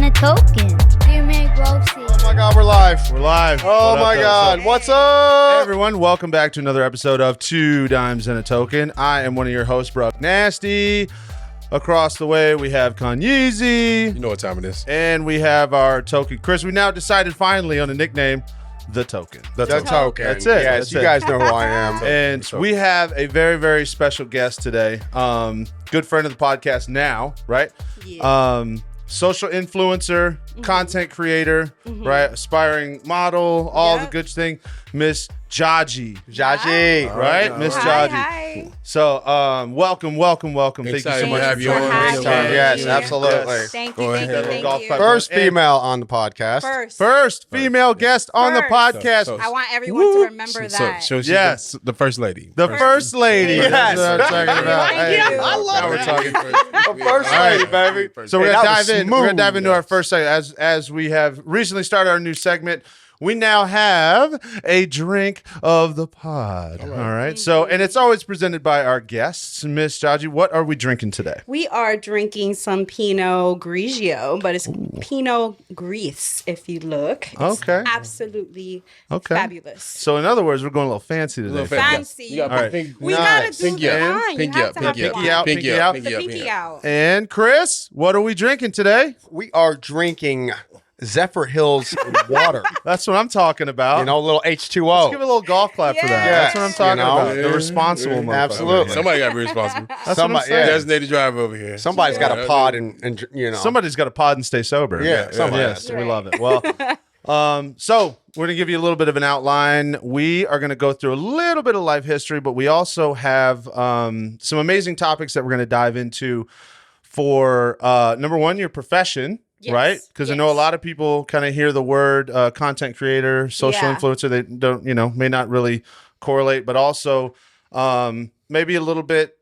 a token. Dear Mary Grossy. Oh my God, we're live. We're live. Oh my God, what's up? Hey everyone, welcome back to another episode of Two Dimes and a Token. I am one of your hosts, Brock Nasty. Across the way, we have Kanyeezy. You know what time it is. And we have our token, Chris. We now decided finally on a nickname, The Token. The token. That's it. Yes, That's you it. guys know who I am. And we have a very, very special guest today. Good friend of the podcast now, right? Yeah. Social influencer, content creator, right? Aspiring model, all the good thing. Miss Jagie. Jagie. Right? Miss Jagie. Hi. So, welcome. Thank you so Excited much to have for you joining on. us. Anytime. Yes, Yeah. absolutely. Thank Go you, ahead. thank you, Little golf thank clap. you. First female on the podcast. First female guest on the First. podcast. So- I want everyone to remember that. So she's Yes. the first lady. The first lady. Yes. That's what I'm talking about. Thank Hey, you. I love now we're that. talking. The first lady, baby. So we're Hey, gonna that was dive in. We're gonna smooth. dive into our first segment as we have recently started our new segment. We now have a drink of the pod. All right. So, and it's always presented by our guests. Miss Jagie, what are we drinking today? We are drinking some Pinot Grigio, but it's Pinot Gris if you look. It's Okay. absolutely Okay. fabulous. So, in other words, we're going a little fancy today. Little Fancy. You got All right. pink- We Nice. gotta do Pinky the out. wine. Pinky You have out. to have Pinky the out. wine. Pinky out. Pinky out. The Pinky out. pinky out. And Chris, what are we drinking today? We are drinking Zephyr Hills water. That's what I'm talking about. You know, a little Let's H2O. give a little golf clap for that. Yes. That's what I'm talking You know? about. The responsible motherfucker. Absolutely. Somebody got to be responsible. That's what I'm Somebody- saying. yeah. Designated driver over here. Somebody's got a pod and you know. Somebody's got to pod and stay sober. Yeah, somebody Yes, has we love it. Well, so we're gonna give you a little bit of an outline. We are gonna go through a little bit of life history, but we also have some amazing topics that we're gonna dive into. For number one, your profession. Yes, Right? Because I know a yes. lot of people kind of hear the word content creator, social Yeah. influencer. They don't, may not really correlate, but also maybe a little bit,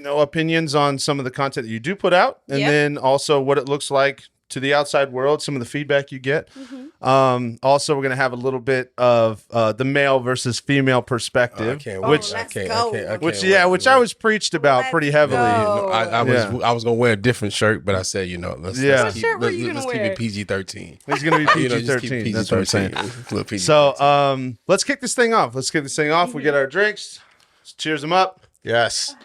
opinions on some of the content that you do put out. And Yep. then also what it looks like to the outside world, some of the feedback you get. Mm-hmm. Also, we're going to have a little bit of the male versus female perspective, Let's go. which I was preached about Let's pretty heavily. go. I was gonna wear a different shirt, but I said, let's Yeah. let's keep, What shirt were let's, you gonna let's keep wear? it PG-13. He's going to be PG-13. Just keep it That's what I'm saying. PG-13. Little PG-13. So let's kick this thing off. We get our drinks. Let's cheers them up. Yes.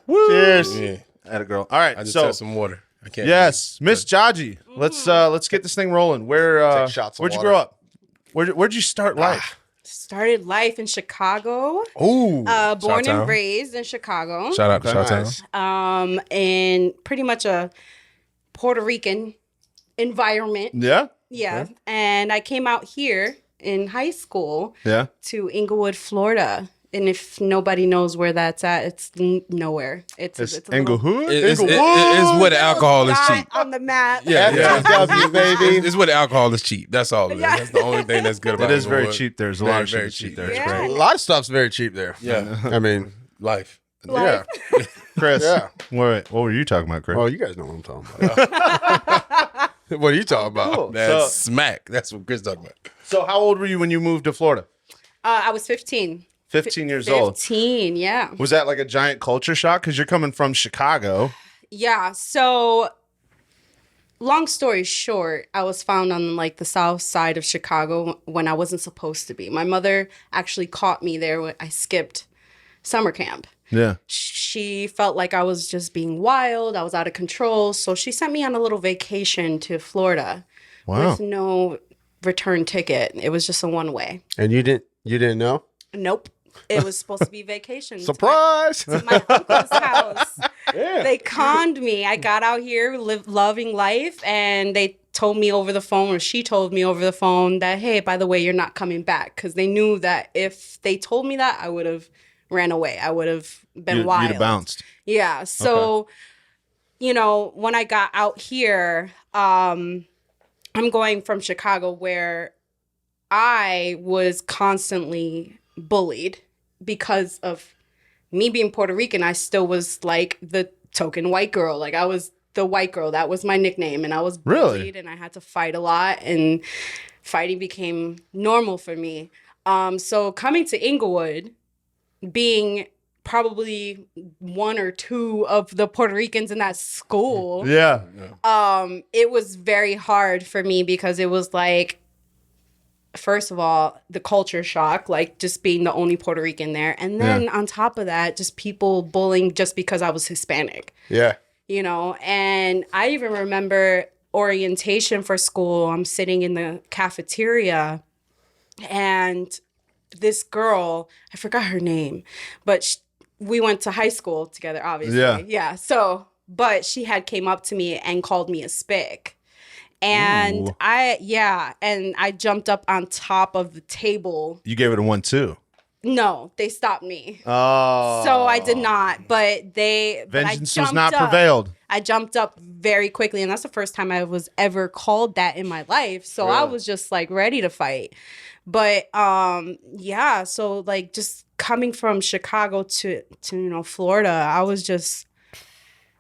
Cheers. yeah, Atta girl. All right. I just So had some water. I can't. yes, Miss Jagie. Let's get this thing rolling. Take shots of Where'd you water. grow up? Where'd you start life? Started life in Chicago. Ooh. Born Chi-town. and raised in Chicago. Shout out to Okay, Chi-town. nice. And pretty much a Puerto Rican environment. Yeah. Yeah. And I came out here in high school Yeah. to Inglewood, Florida. And if nobody knows where that's at, it's nowhere. It's a little Englewood. It's where the alcohol is dot cheap. on the map. Yeah, FW, baby. It's where the alcohol is cheap. That's all it is. Yeah. That's the only thing that's good about It is very Inglewood. cheap. There's a Very, lot of shit very that's cheap cheap. there. It's Yeah. great. A lot of stuff's very cheap there. Yeah, I mean, life. Life. yeah. Chris. Yeah. What were you talking about, Chris? Well, you guys know what I'm talking about. What are you talking about? Cool. That's So- smack. That's what Chris talking about. So how old were you when you moved to Florida? I was 15. 15 years old. 15, yeah. Was that like a giant culture shock? Because you're coming from Chicago. Yeah. So, long story short, I was found on like the south side of Chicago when I wasn't supposed to be. My mother actually caught me there when I skipped summer camp. Yeah. She felt like I was just being wild. I was out of control. So she sent me on a little vacation to Florida Wow. with no return ticket. It was just a one way. And you didn't know? Nope. It was supposed to be vacation. Surprise! To my uncle's house. They conned me. I got out here loving life, and they told me over the phone, or she told me over the phone that, hey, by the way, you're not coming back. Because they knew that if they told me that, I would have ran away. I would have been wild. You'd have bounced. Yeah. So, when I got out here, I'm going from Chicago where I was constantly bullied because of me being Puerto Rican. I still was like the token white girl. Like I was the white girl. That was my nickname. And I was bullied Really? and I had to fight a lot. And fighting became normal for me. So coming to Inglewood, being probably one or two of the Puerto Ricans in that school. Yeah. It was very hard for me because it was like, first of all, the culture shock, like just being the only Puerto Rican there. And then on top of that, just people bullying just because I was Hispanic. Yeah. You know, and I even remember orientation for school. I'm sitting in the cafeteria and this girl, I forgot her name, but we went to high school together, obviously. Yeah. So, but she had came up to me and called me a spick. And Ooh. I jumped up on top of the table. You gave it a 1-2. No, they stopped me. Oh. So I did not, but Vengeance I was not up. prevailed. I jumped up very quickly, and that's the first time I was ever called that in my life. So I was just like ready to fight. But so like just coming from Chicago to Florida, I was just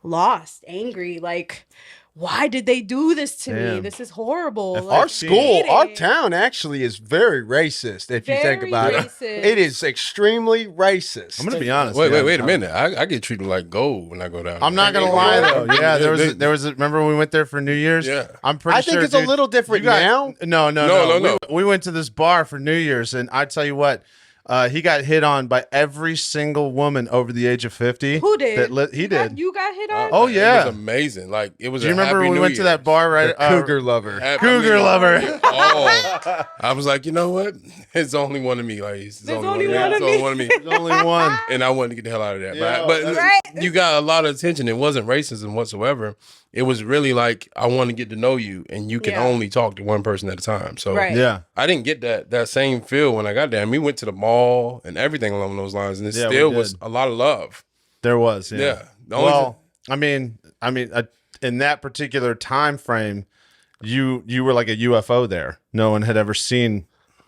lost, angry, like, why did they do this to me? This is horrible. Like, Our school, our town actually is very racist. If you think about it, it is extremely racist. I'm gonna be honest. Wait a minute. I get treated like gold when I go down. I'm not gonna lie though. Yeah, there was. Remember when we went there for New Year's? Yeah. I'm pretty sure. I think it's a little different now. No. We went to this bar for New Year's, and I tell you what. He got hit on by every single woman over the age of 50. Who did? He did. You got hit on? Oh, yeah. It was amazing. Like, it was Do you a remember Happy when we New went to Year. that bar, right? Cougar lover. Cougar lover. Oh, I was like, you know what? It's only one of me. Like, it's only one of me. There's only one. And I wanted to get the hell out of that. Yeah, but you got a lot of attention. It wasn't racism whatsoever. It was really like, I want to get to know you, and you can only talk to one person at a time. So Yeah. I didn't get that same feel when I got there. And we went to the mall and everything along those lines, and it still was a lot of love. There was, Yeah. I mean, in that particular time frame, you were like a UFO there. No one had ever seen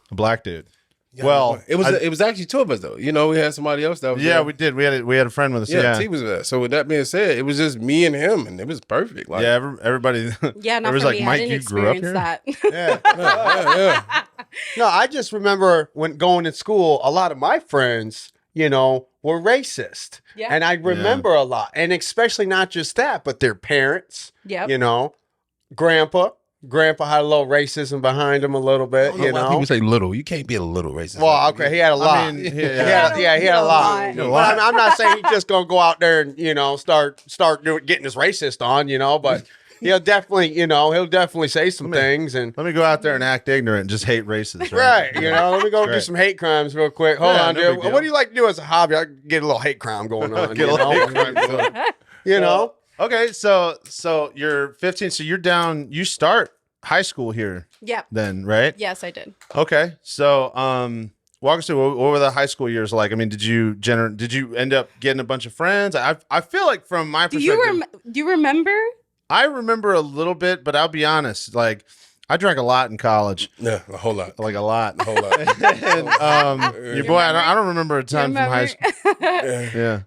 a black dude. Yeah, it was actually two of us though. You know, we had somebody else that was there. We did. We had a friend with us. Yeah, T was there. So with that being said, it was just me and him, and it was perfect. Like, everybody. Yeah, not there was for like, me. Mike, I didn't you grew up experience here. that. yeah. No, I just remember when going to school, a lot of my friends, were racist. Yeah. And I remember a lot. And especially not just that, but their parents, Yep. Grandpa had a little racism behind him a little bit, People say little. You can't be a little racist. Well, okay, he had a lot. I mean, he had a lot. But I'm not saying he's just gonna go out there and start getting his racist on, but he'll definitely say some things. And let me go out there and act ignorant and just hate races. Right. Let me go do some hate crimes real quick. Hold on, no dude. big deal. What do you like to do as a hobby? I get a little hate crime going on. Get a little hate crime. Okay, so you're 15, so you're down. You start high school here. Yep. Then, right? Yes, I did. Okay, so walk us through what were the high school years like? I mean, did you end up getting a bunch of friends? I feel like from my perspective, Do you remember? I remember a little bit, but I'll be honest, like I drank a lot in college. Yeah, a whole lot. Like a lot. A whole lot. And your boy, I don't remember a ton from high school. Yeah.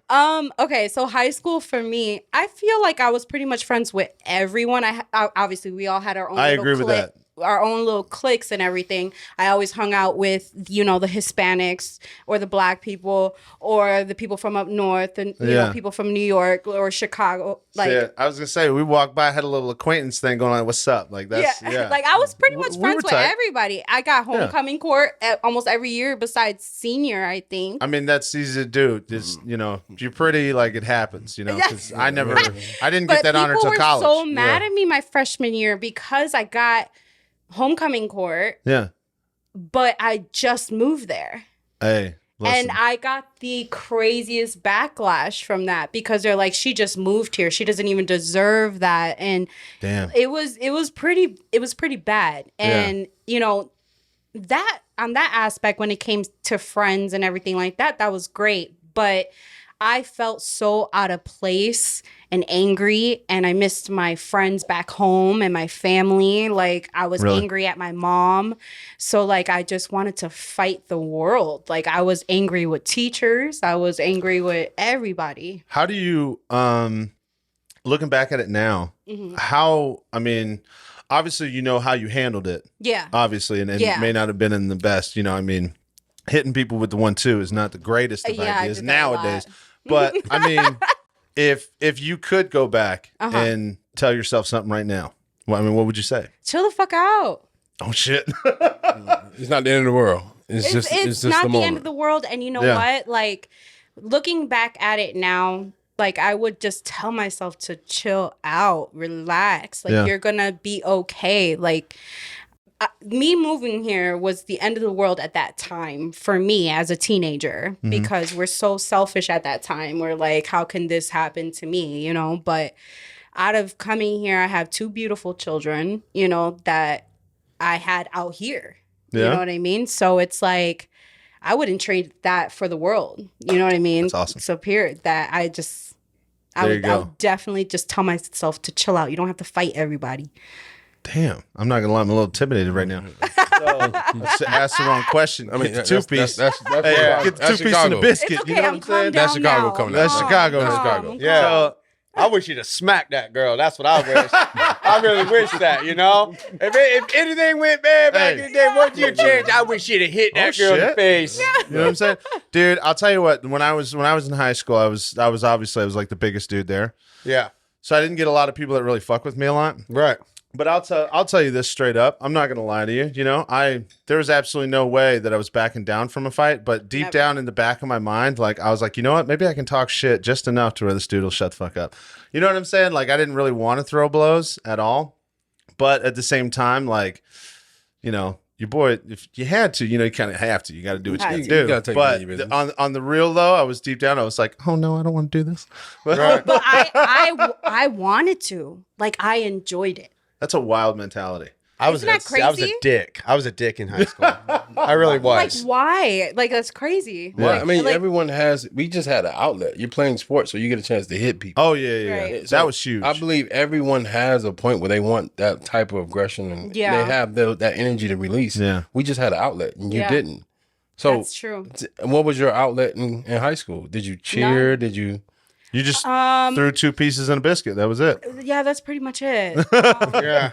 Okay, so high school for me, I feel like I was pretty much friends with everyone. Obviously we all had our own. I agree with that. Our own little cliques and everything. I always hung out with, the Hispanics or the black people or the people from up north and people from New York or Chicago. Like, I was gonna say we walked by, had a little acquaintance thing going on. What's up? Like that's like I was pretty much We friends were with tight. everybody. I got homecoming court almost every year besides senior, I think. I mean, that's easy to do. Just if you're pretty, like it happens. Because I didn't get that honor People till were college. so mad at me my freshman year because I got homecoming court. Yeah. But I just moved there. Hey. Listen. And I got the craziest backlash from that because they're like, she just moved here. She doesn't even deserve that. And damn, it was pretty bad. And that on that aspect, when it came to friends and everything like that, that was great. But I felt so out of place and angry, and I missed my friends back home and my family. Like, I was angry at my mom. So, like, I just wanted to fight the world. Like, I was angry with teachers. I was angry with everybody. How do you, looking back at it now, obviously, how you handled it. Yeah. Obviously, and it may not have been in the best, hitting people with the 1-2 is not the greatest of Yeah, I ideas did that a lot. nowadays. But I mean, if you could go back Uh-huh. and tell yourself something right now, well, I mean, what would you say? Chill the fuck out. Oh shit! It's not the end of the world. It's just not the the moment. end of the world. And you know Yeah. what? Like, looking back at it now, like, I would just tell myself to chill out, relax. Like, Yeah. you're gonna be okay. Like, me moving here was the end of the world at that time for me as a teenager, because we're so selfish at that time. We're like, how can this happen to me? You know, but out of coming here, I have 2 beautiful children, you know, that I had out here. You Yeah. know what I mean? So it's like, I wouldn't trade that for the world. You know what I mean? That's awesome. So period, that I There you I go. would definitely just tell myself to chill out. You don't have to fight everybody. Damn, I'm not gonna lie, I'm a little intimidated right now. So, let's ask the wrong question. I mean, Get the 2-piece. That's Hey, Chicago. get the That's 2-piece and Chicago. a biscuit. It's okay. You know what I'm I'm calm saying? down That's Chicago now. coming That's out. Chicago. That's Calm, Chicago. I'm Yeah. calm. So, I wish you'd have smacked that girl. That's what I wish. I really wish that, you know? If anything went bad back in the day, what you change? I wish you'd have hit that girl in the shit. face. you know what I'm saying, dude? I'll tell you what. When I was in high school, I was like the biggest dude there. Yeah, So I didn't get a lot of people that really fuck with me a lot. right. But I'll tell you this straight up. I'm not gonna lie to you. You know, there was absolutely no way that I was backing down from a fight. But deep Never. down in the back of my mind, like I was like, you know what? Maybe I can talk shit just enough to where this dude will shut the fuck up. You know what I'm saying? Like I didn't really want to throw blows at all. But at the same time, like, you know, your boy, if you had to, you know, you kind of have to. You got to do what you got to You do. gotta take But care of your business. on the real though, I was deep down. I was like, oh no, I don't want to do this. But Right. But I wanted to. Like, I enjoyed it. that's a wild mentality. I was Isn't that I was a crazy? dick. I was a dick in high school. I really Like, was. why? Like, that's crazy. Yeah. Well, I mean, Like- everyone has. We just had an outlet. You're playing sports, so you get a chance to hit people. Oh yeah. Right. That was huge. I believe everyone has a point where they want that type of aggression, and Yeah. they have that energy to release. Yeah. We just had an outlet, and you Yeah. didn't. So, That's true. what was your outlet in high school? Did you cheer? None. Did you? You just Um, threw 2 pieces and a biscuit. That was it. yeah, that's pretty much it. Yeah.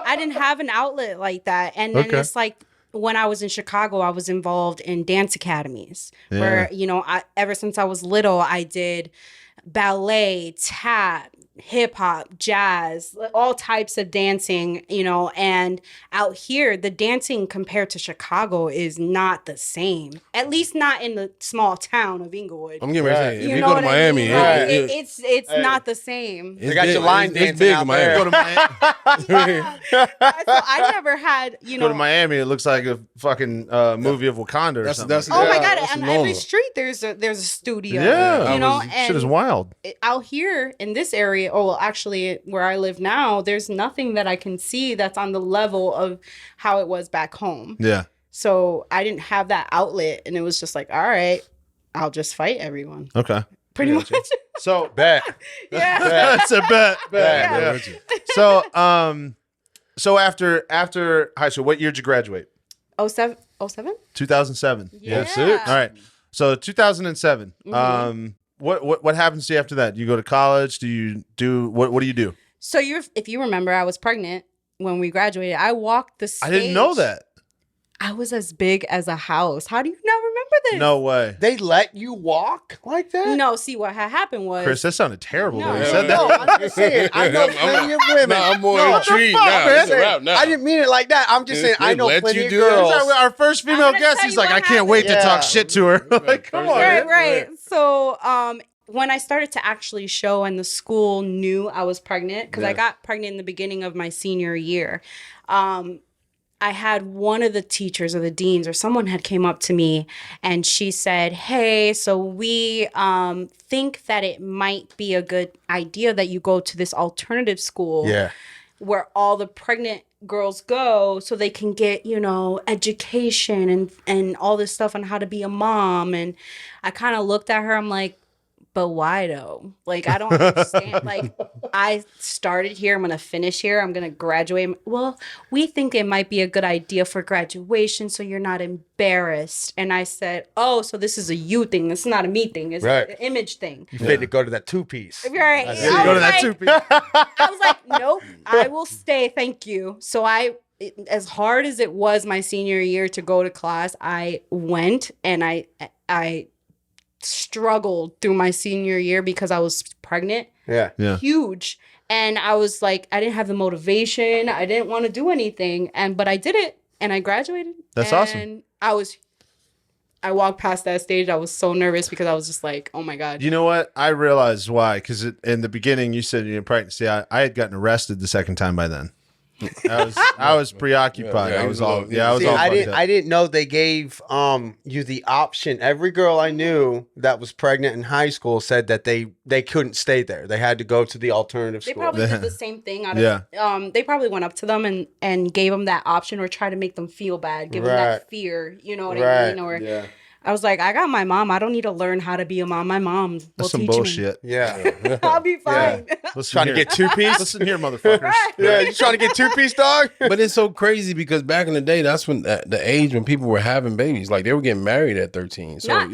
I didn't have an outlet like that. And then Okay. it's like, when I was in Chicago, I was involved in dance academies Yeah. where, you know, ever since I was little, I did ballet, tap, hip hop, jazz, all types of dancing, you know. And out here, the dancing compared to Chicago is not the same, at least not in the small town of Inglewood. I'm getting ready to say, Right. if You you know go to what I Miami, mean? Right. It's not the same. it's got your line it's dancing big out in Miami. Go to Miami. So I never had, you Go know. to Miami. It looks like a fucking movie of Wakanda or That's- something. that's- Oh my Yeah, God! that's On normal. every street, there's a studio. yeah. you know, Shit is and wild. out here in this area, oh well, actually, where I live now, there's nothing that I can see that's on the level of how it was back home. Yeah. So I didn't have that outlet, and it was just like, all right, I'll just fight everyone. Okay. Pretty much. So Bet. Yeah. that's a bet. Yeah. So so after high school, what year did you graduate? 07? 2007. Yeah. That's it. All right. So 2007. What happens to you after that? You go to college? Do you do what do you do? So if you remember, I was pregnant when we graduated. I walked the stage. I didn't know that. I was as big as a house. How do you not remember this? No way. They let you walk like that? No, see what had happened was Chris, that sounded terrible No. when you said No, that. I'm just saying. I know plenty of women. Nah, I'm more No, intrigued what the fuck, now. man? It's a wrap now. I didn't mean it like that. I'm just saying I They know let plenty you of do girls. that? Our first female I'm gonna guest, tell he's you like, what I can't wait to happened. talk Yeah. shit to her. Like, come on. right, man. right. So, when I started to actually show and the school knew I was pregnant, because I got pregnant in the beginning of my senior year, I had one of the teachers or the deans or someone had came up to me and she said, hey, so we think that it might be a good idea that you go to this alternative school Yeah. where all the pregnant girls go so they can get, you know, education and all this stuff on how to be a mom. And I kind of looked at her, I'm like, but why though? Like, I don't understand. Like, I started here, I'm going to finish here, I'm going to graduate. Well, we think it might be a good idea for graduation so you're not embarrassed. And I said, oh, so this is a you thing. This is not a me thing. It's Right. an image thing. You fit to go to that 2-piece. Right. That's I it. was Go to that like- two-piece. I was like, nope, I will stay. Thank you. So I as hard as it was my senior year to go to class, I went, and I struggled through my senior year because I was pregnant. Yeah. Huge. And I was like, I didn't have the motivation. I didn't want to do anything. But I did it, and I graduated. That's and awesome. I walked past that stage. I was so nervous because I was just like, oh my God. You know what? I realized why. Because in the beginning, you said you're pregnant. See, I had gotten arrested the second time by then. I was preoccupied. Yeah, I was all See, all I fucked up. didn't know they gave you the option. Every girl I knew that was pregnant in high school said that they couldn't stay there. They had to go to the alternative They school. probably did the same thing. Yeah. They probably went up to them and gave them that option, or try to make them feel bad, give them Right. that fear. You know what I mean? Or yeah. I was like, I got my mom. I don't need to learn how to be a mom. My mom will That's some teach bullshit. Yeah. me. I'll be fine. Listen Trying to here. get two-piece? Listen here, motherfuckers. Yeah, you trying to get two-piece, dog? But it's so crazy because back in the day, that's when the age when people were having babies. Like they were getting married at 13. So, Not-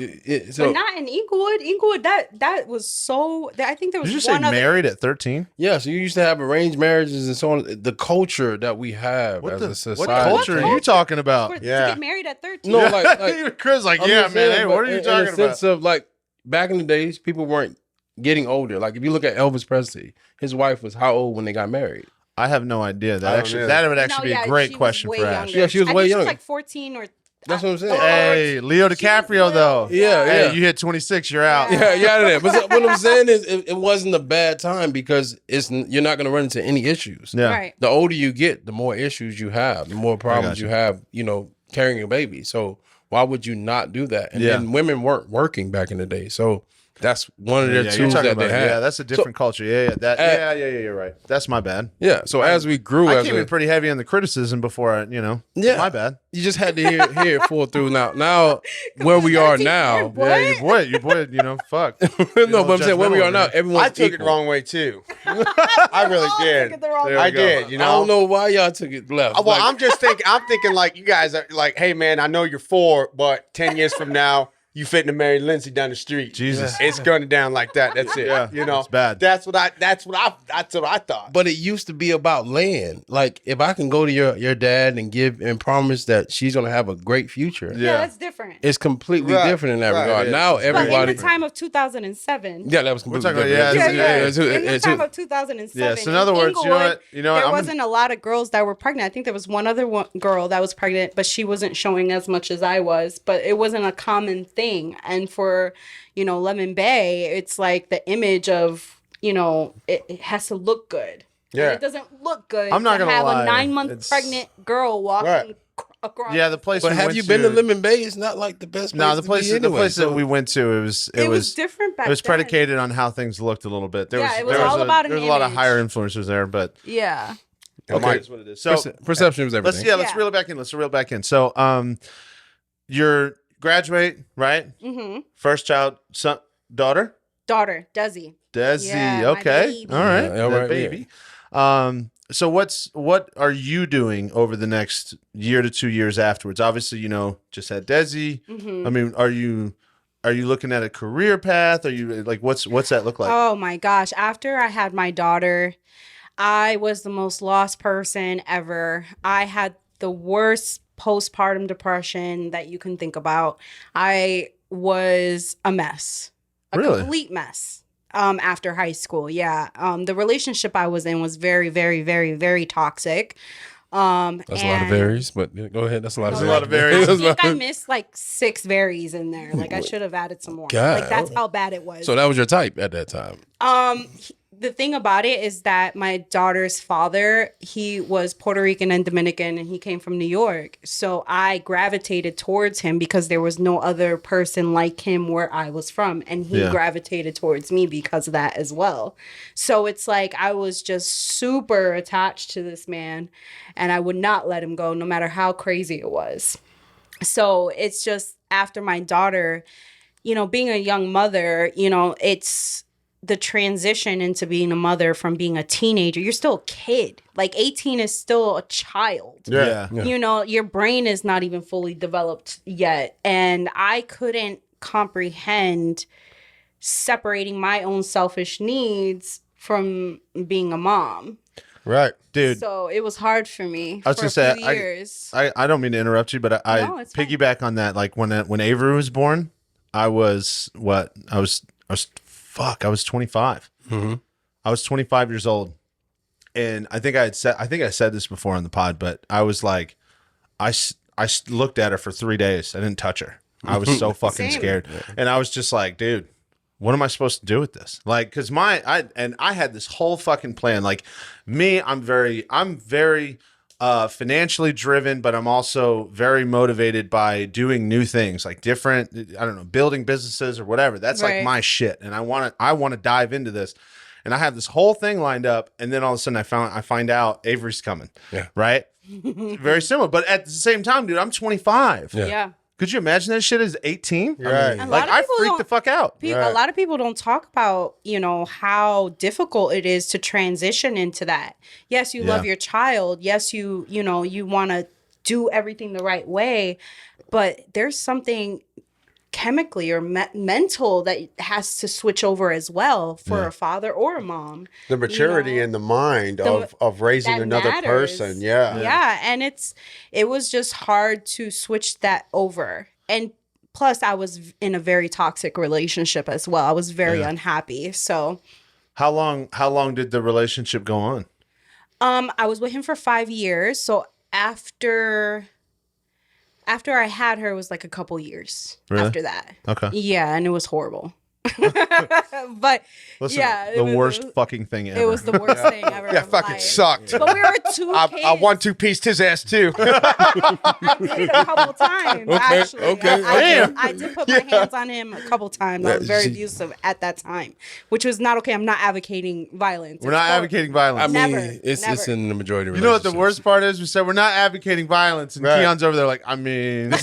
so But not in Inglewood. Inglewood, that was so. I think there was Did you say one other. married at 13? yeah, so you used to have arranged marriages and so on. The culture that we have What as the a what society. culture are you talking about? To Yeah. get married at 13. No, like Even Chris like, I'm yeah, just man. saying, Hey, but what are you in talking a sense about? of like back in the days, people weren't getting older. Like if you look at Elvis Presley, his wife was how old when they got married? I have no idea. I don't either. That would actually be a great she was question way for Ash. younger. Yeah, she was I way think younger. She was like 14 or. That's what I'm saying. Hey, Leo DiCaprio though. Yeah, Hey, yeah. you hit 26, you're out. Yeah, out of there. But what I'm saying is, it wasn't a bad time because you're not going to run into any issues. Yeah. Right. The older you get, the more issues you have, the more problems you. you have. Carrying a baby. So why would you not do that? And Yeah. then women weren't working back in the day, so that's one of their Yeah, you're tools talking that they about, had. yeah, that's a different culture. Yeah, Uh, yeah, you're right. That's my bad. Yeah. So as we grew, I as came in pretty heavy on the criticism before I, Yeah. my bad. you just had to hear it full through. Now where we are now. Yeah, your boy, fuck. No, but I'm saying where we are now, everyone's I took it equal. the wrong way too. I really did. There I we go. did. I don't know why y'all took it left. Well, Like, I'm just thinking. I'm thinking like you guys are like, hey man, I know you're 4, but 10 years from now, you fitting to marry Lindsay down the street. Jesus. It's going down like that. That's it. Yeah, it's bad. That's what I thought. But it used to be about land. Like if I can go to your dad and promise that she's gonna have a great future. Yeah, that's different. It's completely Right, different in that right, regard. it is. Now But in everybody. the time of 2007. Yeah, that was completely talking about- different. yeah, In the time of 2007. Yeah, so in other words, Inglewood, you know there what, wasn't a lot of girls that were pregnant. I think there was one other girl that was pregnant, but she wasn't showing as much as I was. But it wasn't a common thing. And for, Lemon Bay, it's like the image of, it has to look good. Yeah. And it doesn't look good I'm not to gonna have lie. a 9-month It's- pregnant girl walking Right. across. Yeah, the place. But we have went you been to to Lemon Bay? It's not like the best place. No, the to place be anyway, that so- we went to, It was different back It was then. predicated on how things looked a little bit. There Yeah, was it was all about an There's a lot of image. higher influencers there, but Yeah. Okay. It is what it is. So Perception was everything. let's Yeah. reel it back in. Let's reel it back in. So you're graduate, right? Mm-hmm. First child, son, daughter, Daughter, Desi. Desi. Yeah, my Okay, baby. all right, Yeah, all that right, baby. So what are you doing over the next year to 2 years afterwards? Obviously, just had Desi. Mm-hmm. I mean, are you looking at a career path? Are you like what's that look like? Oh my gosh. After I had my daughter, I was the most lost person ever. I had the worst postpartum depression that you can think about. I was a mess. A Really? complete mess. After high school. Yeah. The relationship I was in was very, very, very, very toxic. That's a lot of varies, but go ahead. That's a lot No, of a lot of varies. varies. I think I missed like 6 varies in there. Like I should have added some more. God. Like that's how bad it was. So that was your type at that time. The thing about it is that my daughter's father, he was Puerto Rican and Dominican, and he came from New York. So I gravitated towards him because there was no other person like him where I was from. And he Yeah. gravitated towards me because of that as well. So it's like I was just super attached to this man, and I would not let him go no matter how crazy it was. So it's just after my daughter, being a young mother, it's the transition into being a mother from being a teenager. You're still a kid. Like 18 is still a child. Yeah. Your brain is not even fully developed yet. And I couldn't comprehend separating my own selfish needs from being a mom. Right. Dude. So it was hard for me. I was for gonna say, a few years. I don't mean to interrupt you, but I No, it's fine. piggyback on that. Like when Avery was born, I was 25. Mm-hmm. I was 25 years old, and I think I said this before on the pod, but I was like, I looked at her for 3 days. I didn't touch her. I was so fucking Same. scared, and I was just like, dude, what am I supposed to do with this? Like, because I had this whole fucking plan. Like me, I'm very financially driven, but I'm also very motivated by doing new things, like different, I don't know, building businesses or whatever. That's like Right. my shit. And I want to dive into this. And I have this whole thing lined up. And then all of a sudden I find out Avery's coming. Yeah. Right. Very similar. But at the same time, dude, I'm 25. Yeah. Could you imagine that shit is 18? Right. I mean, A lot like of I people freaked don't- the fuck out. A Right. lot of people don't talk about, how difficult it is to transition into that. Yes, you love Yeah. your child. Yes, you want to do everything the right way, but there's something chemically or mental that has to switch over as well for a father or a mom. The maturity in the mind of raising That another matters. person. Yeah. Yeah, and it was just hard to switch that over. And plus I was in a very toxic relationship as well. I was very unhappy. So How long did the relationship go on? I was with him for 5 years. So after I had her, it was like a couple years Really? after that. Okay. Yeah, and it was horrible. But Listen, yeah, the worst fucking thing ever. it was the worst thing ever. Yeah, in fucking life. sucked. But we were two I kids. 1-2 pieced his ass too. I did a couple times, actually. okay, I did put my hands on him a couple times. I was very abusive at that time, which was not okay. I'm not advocating violence. We're not advocating violence. I mean, Never, it's never. in the majority of You know what the relationships. worst part is? We said we're not advocating violence, and Right. Keon's over there like, I mean,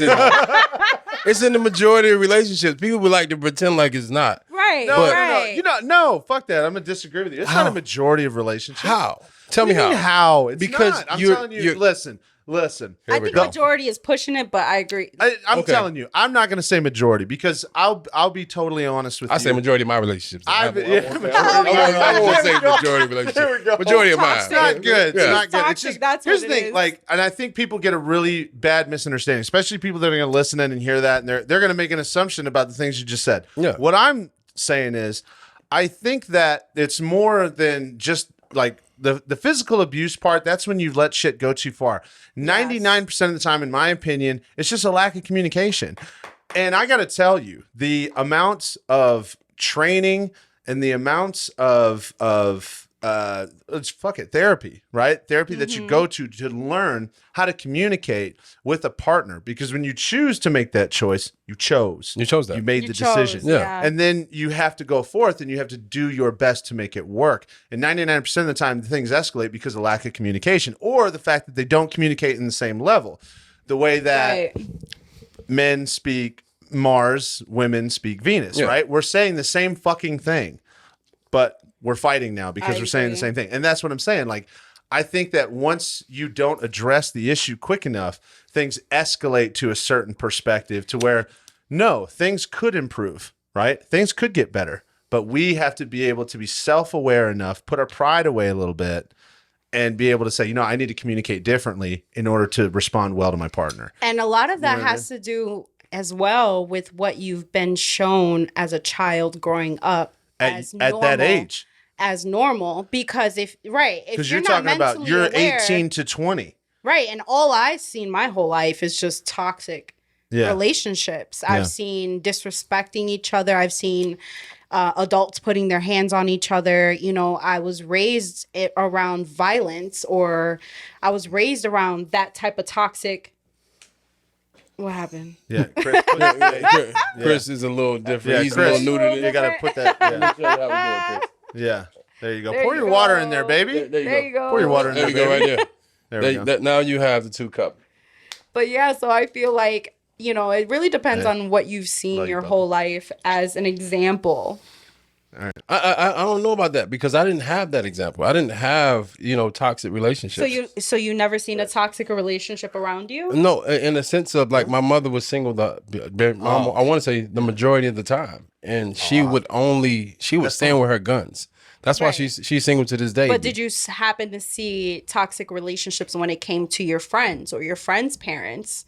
It's in the majority of relationships. People would like to pretend like it's not. Right, no, right. no, fuck that. I'm gonna disagree with you. It's not a majority of relationships. How? Tell What me do you mean how. how? It's Because not. I'm you're- telling you. you're- Listen. I think majority is pushing it, but I agree. I'm Okay. telling you. I'm not gonna say majority because I'll be totally honest with you. I say majority of my relationships. I I've- won't yeah, say There we go. majority of relationships. There we go. Majority of mine. It's not good. Yeah. It's not good. It's Toxic, just that's here's what the it thing. is. Like, and I think people get a really bad misunderstanding, especially people that are going to listen in and hear that, and they're going to make an assumption about the things you just said. Yeah. What I'm saying is, I think that it's more than just like the physical abuse part. That's when you let shit go too far. 99% of the time, in my opinion, it's just a lack of communication. And I got to tell you, the amounts of training and the amounts of let's fuck it, therapy, right? Therapy that you go to learn how to communicate with a partner. Because when you choose to make that choice, you chose. You chose that. You made You the chose, decision. Yeah. And then you have to go forth and you have to do your best to make it work. And 99% of the time, things escalate because of lack of communication or the fact that they don't communicate in the same level. The way that Right. men speak Mars, women speak Venus, Yeah. right? We're saying the same fucking thing, but we're fighting now because I we're saying the agree. same thing. And that's what I'm saying. Like, I think that once you don't address the issue quick enough, things escalate to a certain perspective to where, no, things could improve, right? Things could get better, but we have to be able to be self-aware enough, put our pride away a little bit, and be able to say, I need to communicate differently in order to respond well to my partner. And a lot of that has to do as well with what you've been shown as a child growing up as At that normal- age. as normal. Because if Because you're you're not talking about mentally you're aware, 18 to 20. right? And all I've seen my whole life is just toxic Yeah. relationships. Yeah. I've seen disrespecting each other. I've seen adults putting their hands on each other. I was raised around violence, or I was raised around that type of toxic. What happened? Yeah. Chris, Chris is a little different. Yeah, He's Chris. a little new to you this. got to put that. Yeah. Show you how we do it, Chris. Yeah. There you go. There Pour you your water in go. there, baby. There you go. Pour your water in There there, you go, baby. right there. There we go. Now you have the 2 cup. But yeah, so I feel like, it really depends Yeah. on what you've seen Love you, your Bubba. whole life as an example. I don't know about that because I didn't have that example. I didn't have toxic relationships. So you never seen a toxic relationship around you? No, in a sense of like my mother was single. I want to say the majority of the time, and she would stand with her guns. That's why Right. she's single to this day. But did you happen to see toxic relationships when it came to your friends or your friends' parents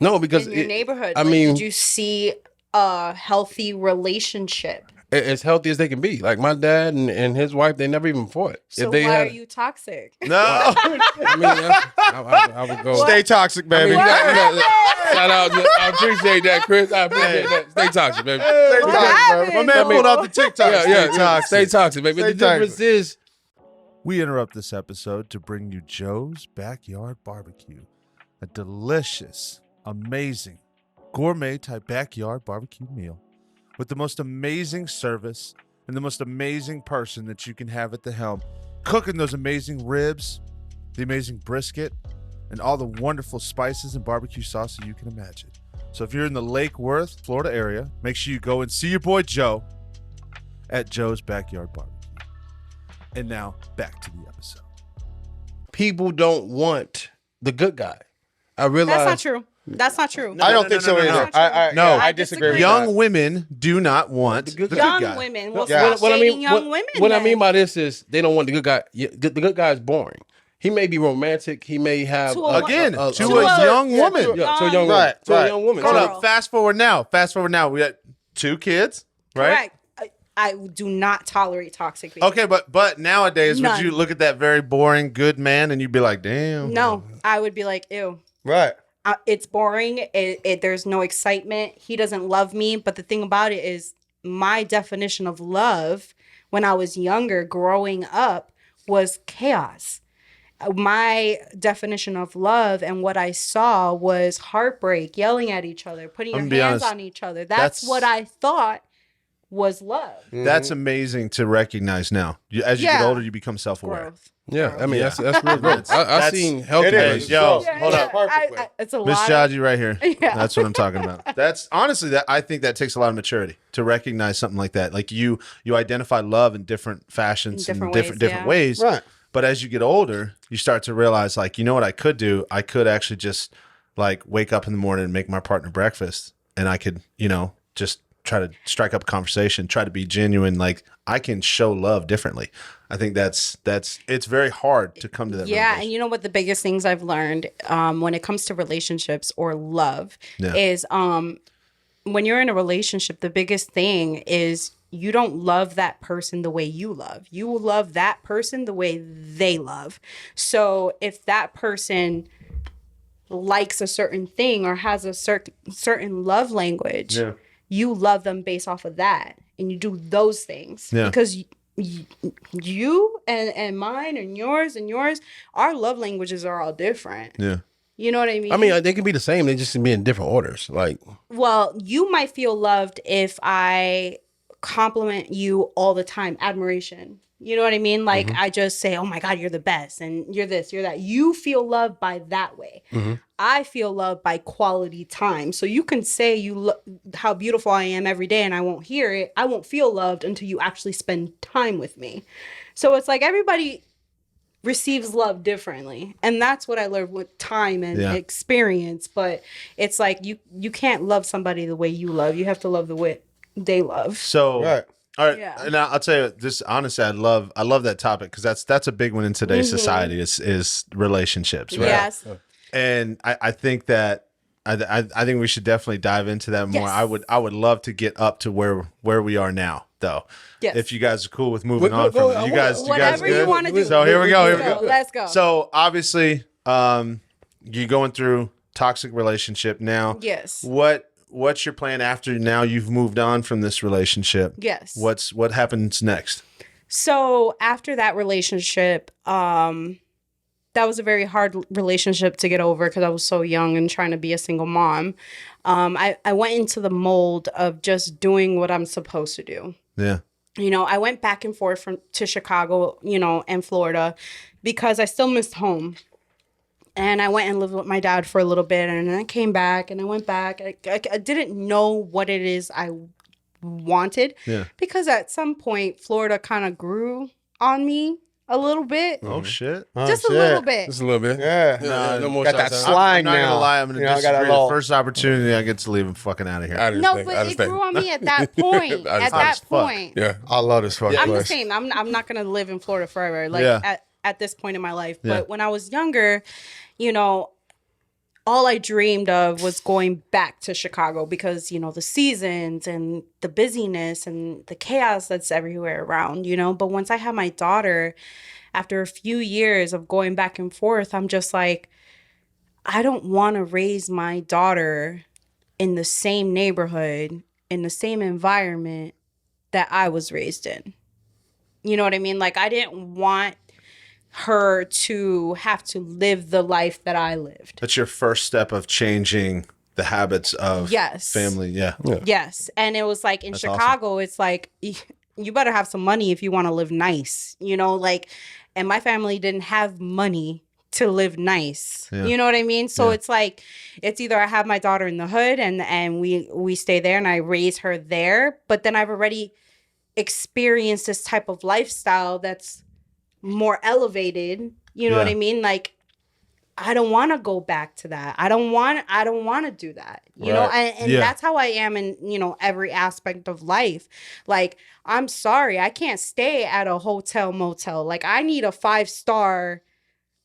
No, because in your neighborhood? I Like, mean, did you see a healthy relationship? as healthy as they can be. Like my dad and his wife, they never even fought. So if they why had, are you toxic? No. I mean, I would go. Stay toxic, I baby. mean, shout out. I appreciate that, Chris. I appreciate that. Stay toxic, baby. Stay toxic, happened? baby. My man pulled out the TikTok. Yeah. Stay toxic, baby. Stay The difference toxic. is, We interrupt this episode to bring you Joe's Backyard Barbecue, a delicious, amazing, gourmet type backyard barbecue meal with the most amazing service and the most amazing person that you can have at the helm, cooking those amazing ribs, the amazing brisket, and all the wonderful spices and barbecue sauce that you can imagine. So if you're in the Lake Worth, Florida area, make sure you go and see your boy Joe at Joe's Backyard Barbecue. And now back to the episode. people don't want the good guy. I realize That's not true. That's not true. I don't think so no, either. no. I I disagree. with Young that. women do not want the good Young guy. women. Well, Yeah. stop shading young women. What I then. mean by this is they don't want the good guy. The good guy is boring. He may be romantic. He may have To a- Again, To to a a- young yeah, woman. to a- Yeah, to a young Right, woman. To a right. young woman. Hold Girl. up. Fast forward now. We got 2 kids, right? Correct. I do not tolerate toxic behavior. Okay, but nowadays, None. would you look at that very boring good man and you'd be like, damn. No, I would be like, ew. Right. It's boring. There's no excitement. He doesn't love me. But the thing about it is, my definition of love when I was younger, growing up, was chaos. My definition of love and what I saw was heartbreak, yelling at each other, putting I'm your gonna be hands honest, on each other. that's- That's what I thought was love. That's amazing to recognize now. As you get Yeah. older, you become self-aware. Growth. Yeah, I mean Yeah. that's real growth. I That's- seen healthy It is. ways. Yo, Yeah, hold yeah. up. Perfect. It's a Miss lot. Jagie right here. Yeah. That's what I'm talking about. That's honestly that I think that takes a lot of maturity to recognize something like that. Like you identify love in different fashions and different ways. Right. But as you get older, you start to realize like, you know what I could do? I could actually just like wake up in the morning and make my partner breakfast, and I could, just try to strike up a conversation, try to be genuine. Like I can show love differently. I think that's it's very hard to come to that. Yeah, realization. and you know what the biggest things I've learned when it comes to relationships or love Yeah. is when you're in a relationship, the biggest thing is you don't love that person the way you love. You will love that person the way they love. So if that person likes a certain thing or has a certain love language, Yeah. you love them based off of that, and you do those things Yeah. because you and mine and yours, our love languages are all different. Yeah. You know what I mean? I mean, they can be the same. They just be in different orders. Like, Well, you might feel loved if I compliment you all the time, admiration. You know what I mean? Like I just say, "Oh my God, you're the best," and you're this, you're that. You feel loved by that way. I feel loved by quality time. So you can say how beautiful I am every day, and I won't hear it. I won't feel loved until you actually spend time with me. So it's like everybody receives love differently, and that's what I learned with time and Yeah. experience. But it's like you can't love somebody the way you love. You have to love the way they love. So Right. all right, Yeah. and I'll tell you this honestly, I love that topic because that's a big one in today's society is relationships, right? Yes. And I think that I think we should definitely dive into that more. Yes. I would love to get up to where we are now, though. Yes. If you guys are cool with moving Go- on go- from it. You I guys, want- you guys Whatever you good? want to do. So here we go. Here we go. Let's go. So obviously, you're going through toxic relationship now. Yes. What's your plan after now you've moved on from this relationship? Yes. What happens next? So after that relationship, that was a very hard relationship to get over because I was so young and trying to be a single mom. I went into the mold of just doing what I'm supposed to do. Yeah. I went back and forth to Chicago, and Florida because I still missed home. And I went and lived with my dad for a little bit, and then I came back, and I went back. I didn't know what it is I wanted Yeah. because at some point, Florida kind of grew on me. a little bit, Oh shit. Oh, just a shit. little bit. Just a little bit. Yeah. No more Got that shots out. slang I'm not now. gonna lie. I'm gonna You know, I got a disagree. little- The first opportunity I get to leave, I'm fucking out of here. I just No, think- but I it just think- grew on me at that point. I At just that fuck. point, Yeah. I love this fucking I'm the place. same. I'm not gonna live in Florida forever. Like Yeah. at this point in my life. Yeah. But when I was younger, you know, all I dreamed of was going back to Chicago because, you know, the seasons and the busyness and the chaos that's everywhere around, you know. But once I had my daughter, after a few years of going back and forth, I'm just like, I don't want to raise my daughter in the same neighborhood, in the same environment that I was raised in. You know what I mean? Like, I didn't want her to have to live the life that I lived. That's your first step of changing the habits of Yes. family. Yeah. Yes. And it was like in That's Chicago, it's like, you better have some money if you want to live nice, you know, like, and my family didn't have money to live nice. Yeah. You know what I mean? So Yeah. it's like, it's either I have my daughter in the hood and we stay there and I raise her there, but then I've already experienced this type of lifestyle that's more elevated. You know what Yeah. I mean? Like, I don't want to go back to that. I don't want to do that. You know, Right. and Yeah. that's how I am in, you know, every aspect of life. Like, I'm sorry, I can't stay at a hotel motel. Like, I need a 5-star.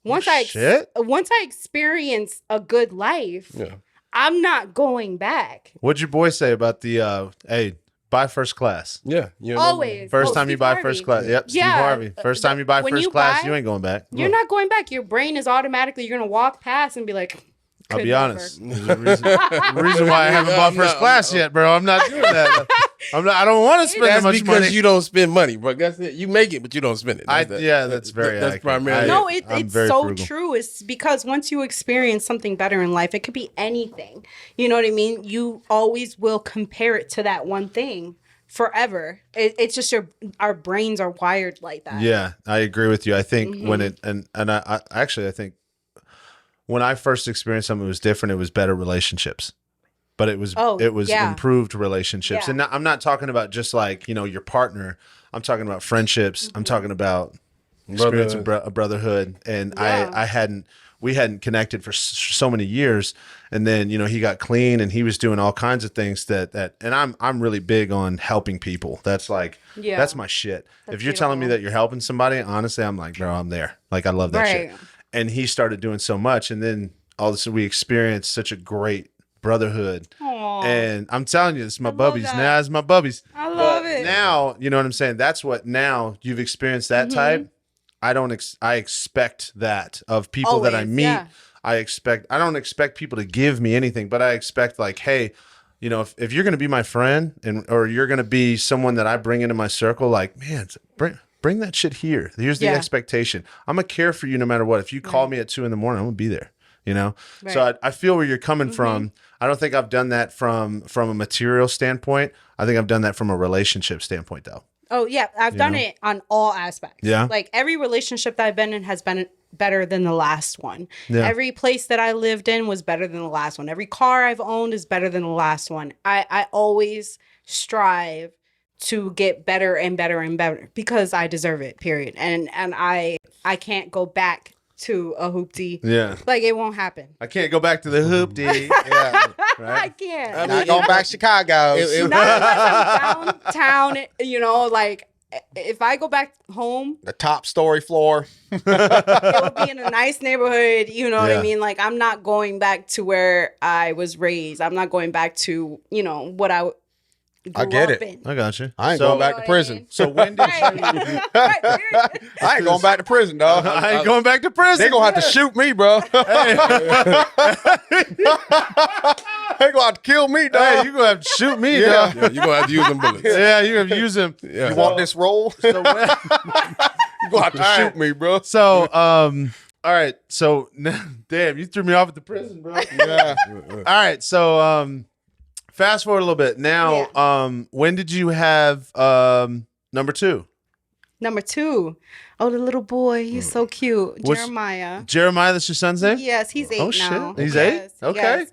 Once I experience a good life, Yeah. I'm not going back. What'd your boy say about the hey, buy first class? Yeah. You know, Always. First Oh, time you Steve buy Harvey. first class. Yep, Steve Yeah. Harvey. First time you buy When first you class, buy- you ain't going back. You're not going back. Your brain is automatically, you're going to walk past and be like, I'll could be never. honest. There's a reason why I haven't bought first class yet, bro. I'm not doing that. I don't want to spend that That's much because money. you don't spend money, bro. That's it. You make it, but you don't spend it. That's That's very That's accurate. primarily. No, I'm it's very so frugal. true. It's because once you experience something better in life, it could be anything. You know what I mean? You always will compare it to that one thing forever. It's just our brains are wired like that. Yeah, I agree with you. I think Mm-hmm. when it and I actually I think when I first experienced something that was different, it was better relationships. But it was yeah. improved relationships. Yeah. And I'm not talking about just like, you know, your partner. I'm talking about friendships. I'm talking about experience of brotherhood. And Yeah. we hadn't connected for so many years. And then, you know, he got clean and he was doing all kinds of things that and I'm really big on helping people. That's like, Yeah. that's my shit. That's If you're telling me beautiful. that you're helping somebody, honestly, I'm like, bro, I'm there. Like, I love that shit. Right. And he started doing so much. And then all of a sudden we experienced such a great brotherhood. Aw, And I'm telling you, it's my love bubbies. that. Now it's my bubbies. I love it. Now, you know what I'm saying? That's what now you've experienced that Mm-hmm. type. I expect that of people that I Always, meet. yeah. I don't expect people to give me anything, but I expect like, hey, you know, if you're going to be my friend or you're going to be someone that I bring into my circle, like, man, bring that shit here. Here's the Yeah. expectation. I'm going to care for you no matter what. If you call me at 2 a.m, I'm going to be there, you know? So Right. I feel where you're coming from. I don't think I've done that from a material standpoint. I think I've done that from a relationship standpoint though. Oh yeah, I've done it on all aspects. Yeah? Like every relationship that I've been in has been better than the last one. Yeah. Every place that I lived in was better than the last one. Every car I've owned is better than the last one. I always strive to get better and better and better because I deserve it, period. And I can't go back to a hoopty. Yeah. Like it won't happen. I can't go back to the hoopty. Yeah. I Right. can't. Not going back to Chicago. Not unless I'm downtown, you know, like if I go back home, The top story floor. it would be in a nice neighborhood, you know what Yeah. I mean? Like I'm not going back to where I was raised. I'm not going back to, you know, what I grew get up it. in. I got you. I ain't So- going back You know to what I prison. mean? So when did Right. Right, period. I ain't going back to prison, dog. I ain't going back to prison. They gonna have to shoot me, bro. They gonna have to kill me, Hey, dog. you gonna have to shoot me, Yeah. dog. Yeah, you're gonna have to use them bullets. Yeah, you have to use him. Yeah. You want this role? You So, when- gonna have to All shoot right. me, bro. so all right. So, damn, you threw me off at the prison, bro. Yeah. All right. So, fast forward a little bit. Now, when did you have number 2? Number 2. Oh, the little boy. He's so cute. What's- Jeremiah. Jeremiah, that's your son's name? Yes, he's 8 Oh, shit. now. He's Yes, 8? Okay. yes.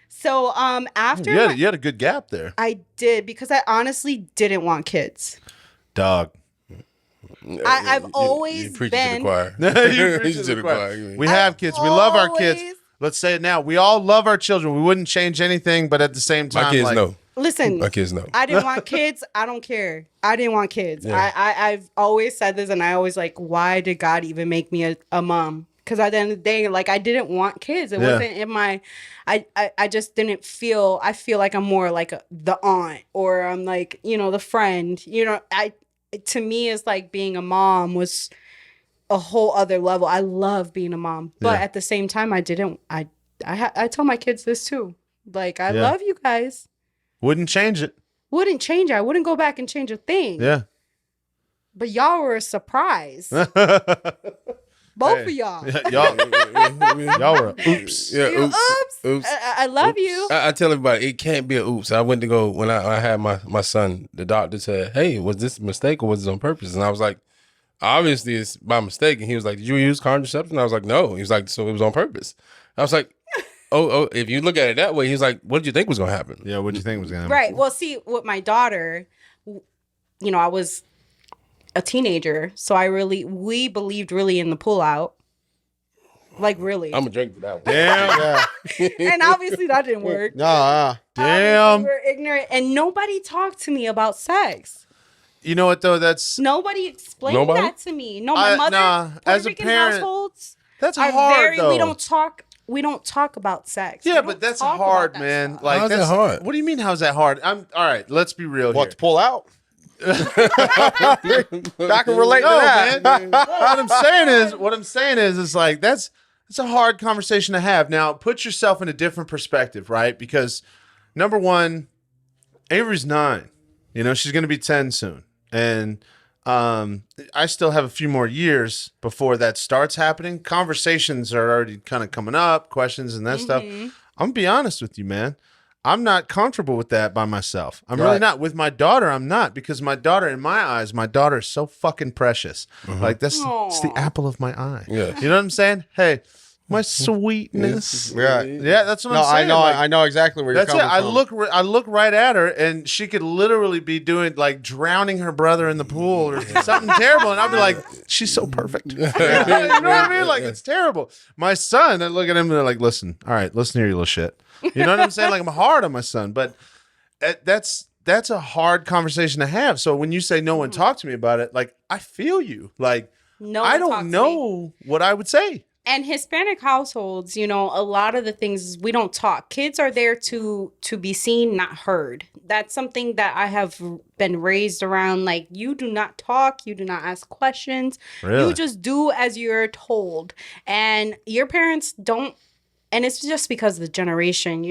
So after my- You had a good gap there. I did because I honestly didn't want kids. Dog. I've You always preach to the been. choir. You Preach to the choir. We have kids. We love our kids. Always- Let's say it now. We all love our children. We wouldn't change anything, but at the same time, My kids like, know. Listen, My kids know. I didn't want kids. I don't care. I didn't want kids. Yeah. I've always said this, and I always like, why did God even make me a mom? Because at the end of the day, like, I didn't want kids. It wasn't in my. I just didn't feel. I feel like I'm more like the aunt, or I'm like, the friend. To me, it's like being a mom was a whole other level. I love being a mom, but at the same time, I didn't. I tell my kids this too. Like, I love you guys. wouldn't change it. Wouldn't change it. I wouldn't go back and change a thing. Yeah. But y'all were a surprise. Both of y'all. y'all were oops. Yeah, You- oops. Oops. I love you. I tell everybody it can't be a oops. I went to go when I had my son. The doctor said, "Hey, was this a mistake or was it on purpose?" And I was like, "Obviously, it's by mistake." And he was like, "Did you use contraception?" And I was like, "No." He was like, "So it was on purpose." I was like, "Oh, if you look at it that way," he was like, "What did you think was gonna happen?" Yeah, what do you think was gonna happen? Right. Well, see, with my daughter, I was a teenager, so we believed really in the pullout. Like, really. I'm gonna drink to that one. Damn. Yeah. And obviously that didn't work. No. Damn. We were ignorant, and nobody talked to me about sex. You know what though? That's Nobody explained Nobody? that to me. No, my mother. nah, Puerto as a Rican parent, households that's are hard though. We don't talk about sex. Yeah, We don't but that's talk hard, about that man. stuff. Like, How's that that's hard? What do you mean? How's that hard? All right. Let's be real What here. to pull out? I can relate No, to that. man. What I'm saying is, it's like it's a hard conversation to have. Now, put yourself in a different perspective, right? Because number one, Avery's 9. She's going to be 10 soon, and I still have a few more years before that starts happening. Conversations are already kind of coming up, questions and that stuff. I'm gonna be honest with you, man. I'm not comfortable with that by myself. I'm really Right. not. With my daughter, I'm not, because my daughter, in my eyes, my daughter is so fucking precious. Like, it's the Aw. apple of my eye. Yeah. You know what I'm saying? Hey, my sweetness. Yeah. Yeah, that's what No, I'm saying. I know exactly where you're That's it. coming from. I look right at her, and she could literally be doing, like, drowning her brother in the pool or something terrible, and I'd be like, she's so perfect. You know what I mean? Like, it's terrible. My son, I look at him and they're like, listen here, you little shit. You know what I'm saying? Like, I'm hard on my son, but that's a hard conversation to have. So when you say no one talked to me about it, like, I feel you. Like, No I one talked don't to me. know what I would say. And Hispanic households, a lot of the things is we don't talk. Kids are there to be seen, not heard. That's something that I have been raised around. Like, you do not talk, you do not ask questions. Really? You just do as you're told. And your parents don't. And it's just because of the generation,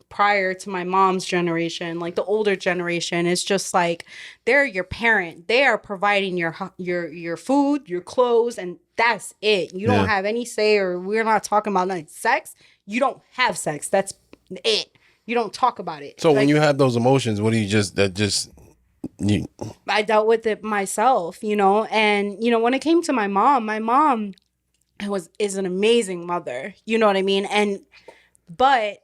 prior to my mom's generation, like the older generation, it's just like they're your parent. They are providing your food, your clothes, and that's it. You don't have any say, or we're not talking about nothing. Sex, you don't have sex. That's it. You don't talk about it. So when Like, you have those emotions, what do you you I dealt with it myself, and when it came to my mom is an amazing mother, you know what I mean? But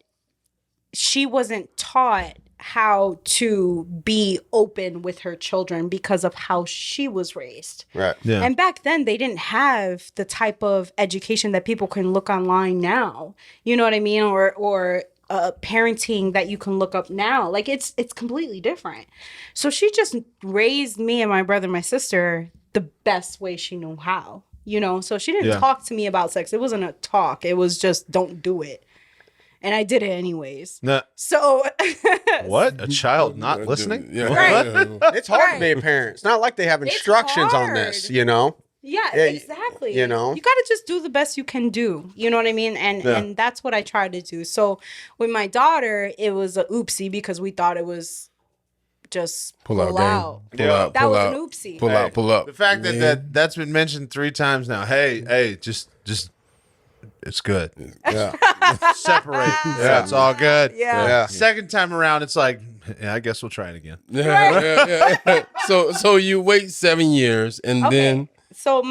she wasn't taught how to be open with her children because of how she was raised. Right. Yeah. And back then they didn't have the type of education that people can look online now. You know what I mean? Or parenting that you can look up now. Like, it's completely different. So she just raised me and my brother and my sister the best way she knew how. So she didn't talk to me about sex. It wasn't a talk. It was just, don't do it. And I did it anyways. Nah, So what? A child not listening? Yeah. Right. It's hard to be a parent. It's not like they have It's instructions on hard. this, Yeah, Yeah, exactly. you know? You got to just do the best you can do. You know what I mean? And that's what I tried to do. So with my daughter, it was a oopsie because we thought it was just pull out. Pull out. That Pull was out. an oopsie. Pull out. Pull up. The fact that, Yeah. that's been mentioned 3 times now. Hey, just it's good. Yeah. Separate. Yeah, it's all good. Yeah. Yeah. Second time around, it's like, yeah, I guess we'll try it again. Yeah. So you wait 7 years and then So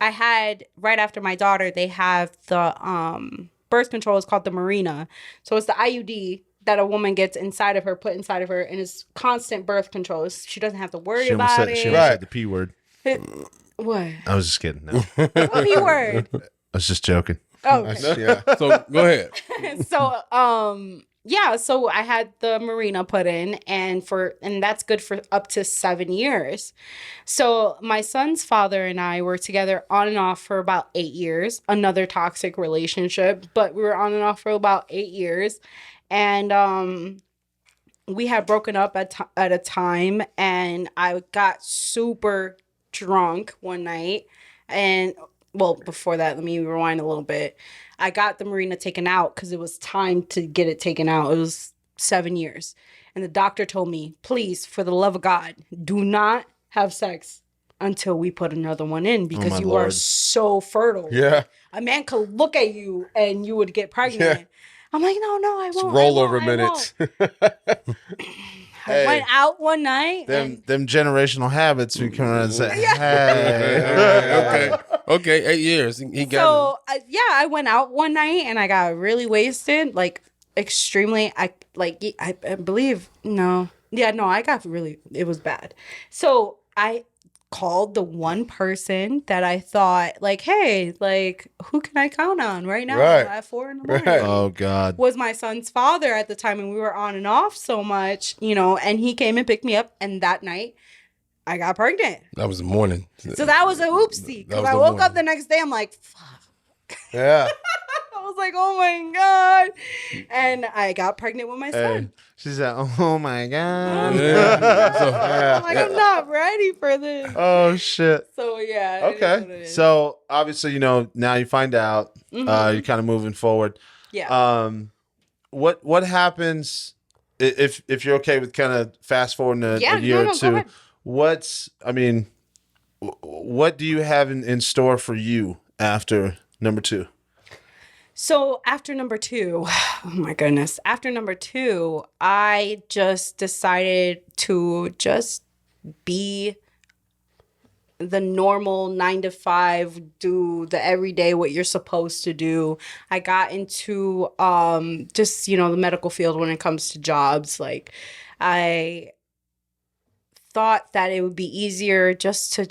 I had, right after my daughter, they have the birth control is called the Marina. So it's the IUD that a woman gets inside of her, put inside of her, and it's constant birth control. She doesn't have to worry She almost about said, it. she almost said the P word. What? I was just kidding. No. What P word? I was just joking. Oh, okay. Yeah. So go ahead. So I had the marina put in and that's good for up to 7 years. So my son's father and I were together on and off for about 8 years, another toxic relationship, but we were on and off for about 8 years. And we had broken up at a time, and I got super drunk one night. And well, before that, let me rewind a little bit. I got the marina taken out because it was time to get it taken out. It was 7 years. And the doctor told me, please, for the love of God, do not have sex until we put another one in, because my you are Lord. so fertile. Yeah. A man could look at you and you would get pregnant. Yeah. I'm like, no, I It's won't. rollover I minutes. I went out one night. Them generational habits we come around and say, Yeah. hey. Okay. 8 years. He got I went out one night and I got really wasted, like extremely. I believe no, yeah, no, I got really. It was bad. So I called the one person that I thought, like, hey, like, who can I count on right now Right. at 4 in the morning? Right. Oh, God. Was my son's father at the time, and we were on and off so much, and he came and picked me up, and that night I got pregnant. That was the morning. So that was a oopsie, That because was I the woke morning. up the next day, I'm like, fuck. Yeah. I was like, oh my God. And I got pregnant with my son. Hey. She said, oh, my God. Yeah. So, I'm like, I'm not ready for this. Oh, shit. So yeah. it is what it Okay. is. So, obviously, now you find out. Mhm. You're kind of moving forward. Yeah. What happens if you're okay with kind of fast forwarding a year or go two? ahead. What do you have in store for you after number 2? So after number 2, oh my goodness. After number 2, I just decided to just be the normal 9 to 5, do the everyday what you're supposed to do. I got into just, the medical field when it comes to jobs. Like, I thought that it would be easier just to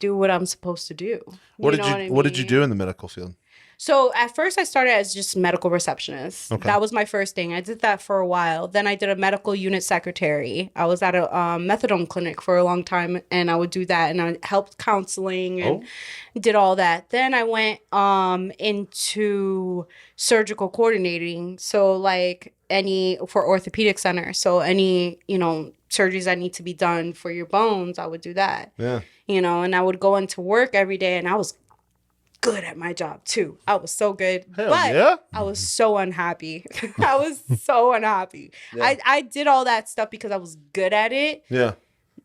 do what I'm supposed to do. What know did you mean? do in the medical field? So at first I started as just medical receptionist. Okay. That was my first thing. I did that for a while. Then I did a medical unit secretary. I was at a methadone clinic for a long time, and I would do that, and I helped counseling and did all that. Then I went into surgical coordinating. So like for orthopedic center. So any, surgeries that need to be done for your bones, I would do that. Yeah. And I would go into work every day, and I was good at my job too. I was so good. Hell but yeah. I was so unhappy. I was so unhappy. Yeah. I did all that stuff because I was good at it, Yeah.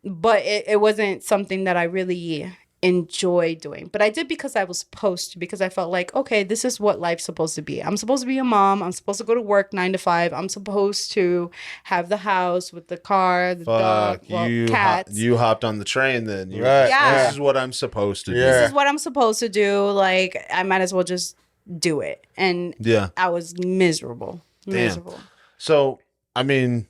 but it wasn't something that I really enjoyed doing. But I did because I was supposed to, because I felt like, okay, this is what life's supposed to be. I'm supposed to be a mom. I'm supposed to go to work 9 to 5. I'm supposed to have the house with the car, the dog, cats. You hopped on the train then. You Right. Yeah. This is what I'm supposed to do. Yeah. This is what I'm supposed to do. Like, I might as well just do it. And Yeah. I was miserable. Miserable. So, I mean,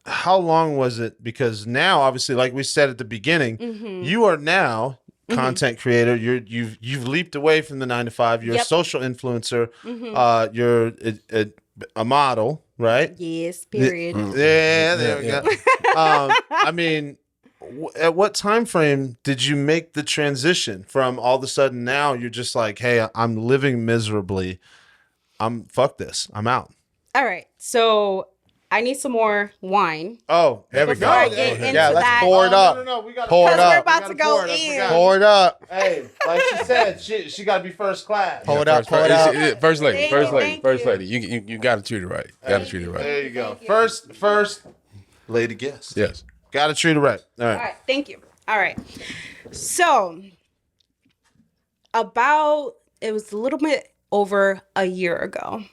how long was it? Because now, obviously, like we said at the beginning, Mm-hmm. you are now content creator. You've leaped away from the 9 to 5. You're a Yep. social influencer. Mm-hmm. You're a model, right? Yes, period. Yeah, there we Yeah. go. I mean, at what time frame did you make the transition from all of a sudden now you're just like, hey, I'm living miserably. Fuck this. I'm out. All right. So I need some more wine. Oh, There we Before go. I get into Yeah, let's that- pour it up. No, we got Pour it Because we're up. about to go in. Pour it up. Hey, like she said, she got to be first class. Pour it up. Pour it up. First lady. Thank you. You got to treat her right. Got to treat her right. There you go. Thank you. First lady guest. Yes. Got to treat her right. All right. All right. Thank you. All right. So it was a little bit over a year ago,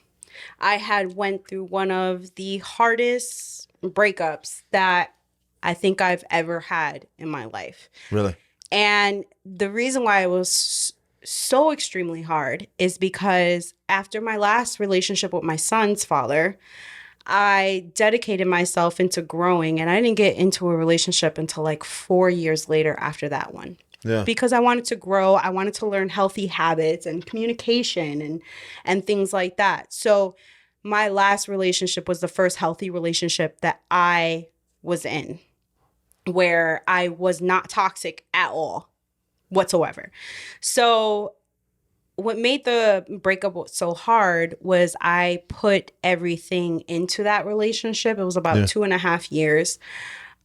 I had went through one of the hardest breakups that I think I've ever had in my life. Really? And the reason why it was so extremely hard is because after my last relationship with my son's father, I dedicated myself into growing, and I didn't get into a relationship until like 4 years later after that one. Yeah. Because I wanted to grow. I wanted to learn healthy habits and communication and things like that. So my last relationship was the first healthy relationship that I was in, where I was not toxic at all whatsoever. So what made the breakup so hard was I put everything into that relationship. It was about Yeah. 2.5 years.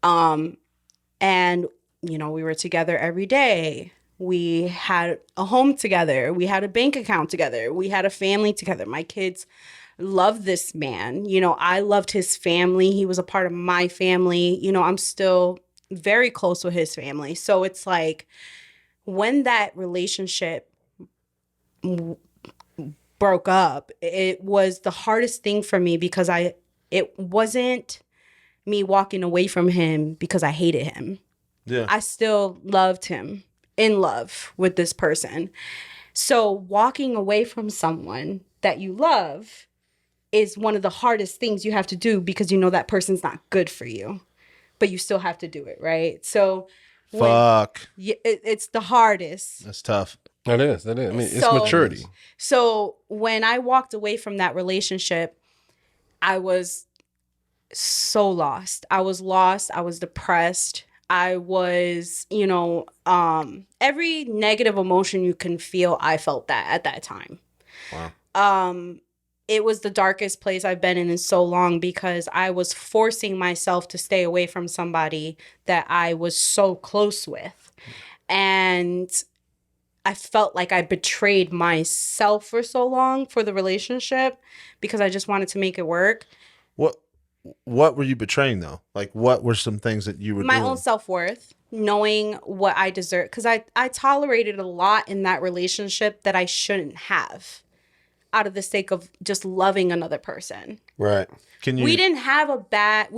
And, you know, we were together every day. We had a home together. We had a bank account together. We had a family together. My kids loved this man. You know, I loved his family. He was a part of my family. You know, I'm still very close with his family. So it's like when that relationship broke up, it was the hardest thing for me because it wasn't me walking away from him because I hated him. Yeah. I still loved him, in love with this person. So walking away from someone that you love is one of the hardest things you have to do because you know that person's not good for you, but you still have to do it, right? So Fuck. it's the hardest. That's tough. That is. I mean, it's So- maturity. So when I walked away from that relationship, I was so lost. I was lost. I was depressed. I was, you know, every negative emotion you can feel, I felt that at that time. Wow. It was the darkest place I've been in so long because I was forcing myself to stay away from somebody that I was so close with. And I felt like I betrayed myself for so long for the relationship because I just wanted to make it work. What were you betraying though? Like what were some things that you were My doing? own self-worth, knowing what I deserve. Because I tolerated a lot in that relationship that I shouldn't have out of the sake of just loving another person. Right. Can you We didn't have a bad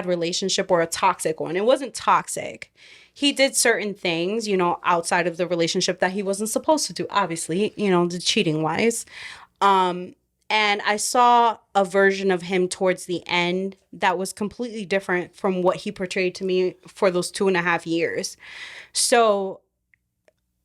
relationship or a toxic one. It wasn't toxic. He did certain things, you know, outside of the relationship that he wasn't supposed to do, obviously, you know, the cheating wise. And I saw a version of him towards the end that was completely different from what he portrayed to me for those 2.5 years. So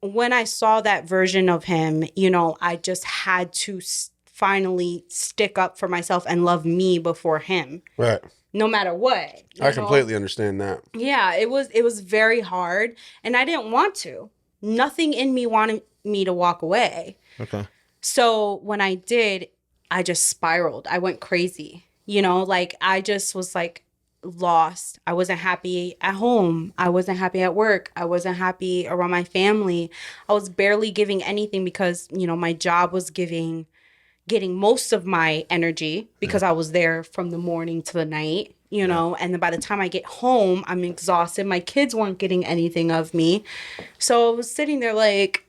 when I saw that version of him, you know, I just had to finally stick up for myself and love me before him, Right. no matter what. you I know? completely understand that. Yeah, it was very hard, and I didn't want to. Nothing in me wanted me to walk away. Okay. So when I did, I just spiraled. I went crazy. You know, like I just was like lost. I wasn't happy at home. I wasn't happy at work. I wasn't happy around my family. I was barely giving anything because, you know, my job was getting most of my energy because I was there from the morning to the night, you know, and then by the time I get home, I'm exhausted. My kids weren't getting anything of me. So I was sitting there like,